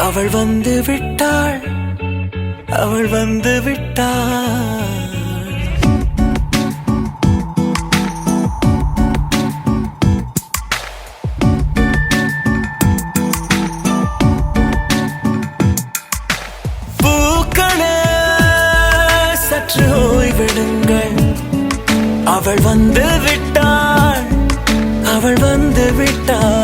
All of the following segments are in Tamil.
அவள் வந்து விட்டாள், அவள் வந்து விட்டாள். பூக்களே சற்று ஓய்விடுங்கள், அவள் வந்து விட்டாள், அவள் வந்து விட்டாள்.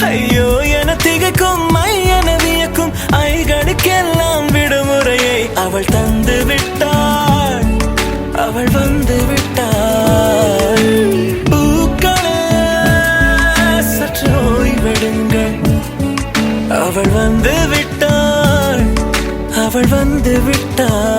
ஐயோ என திகைக்கும் என வியக்கும் ஐகளுக்கெல்லாம் விடுமுறையை அவள் தந்து விட்டாள், அவள் வந்து விட்டாள். பூக்களே சற்று ஓய்வெடுங்கள், அவள் வந்து விட்டாள், அவள் வந்து விட்டாள்.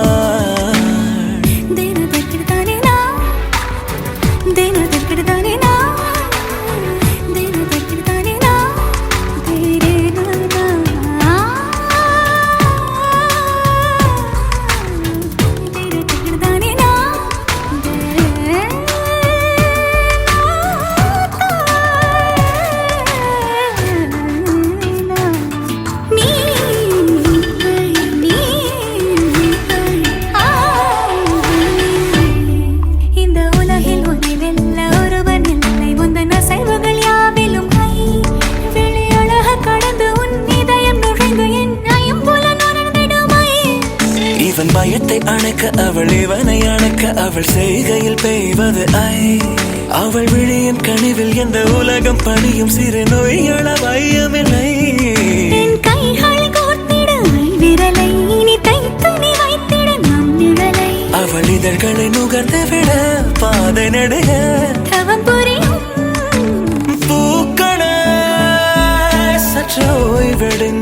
இவன் பயத்தை அணைக்க அவள் இவனை அணைக்க அவள் செய்கையில் பெய்வது ஐ. அவள் விழியின் கனிவில் எந்த உலகம் பணியும் சிறு நோய்கள வையமில்லை. அவள் இதழ்களை நுகர்ந்து விட பாதை நடுக பூக்களே சற்று ஓய்வெடுங்கள்,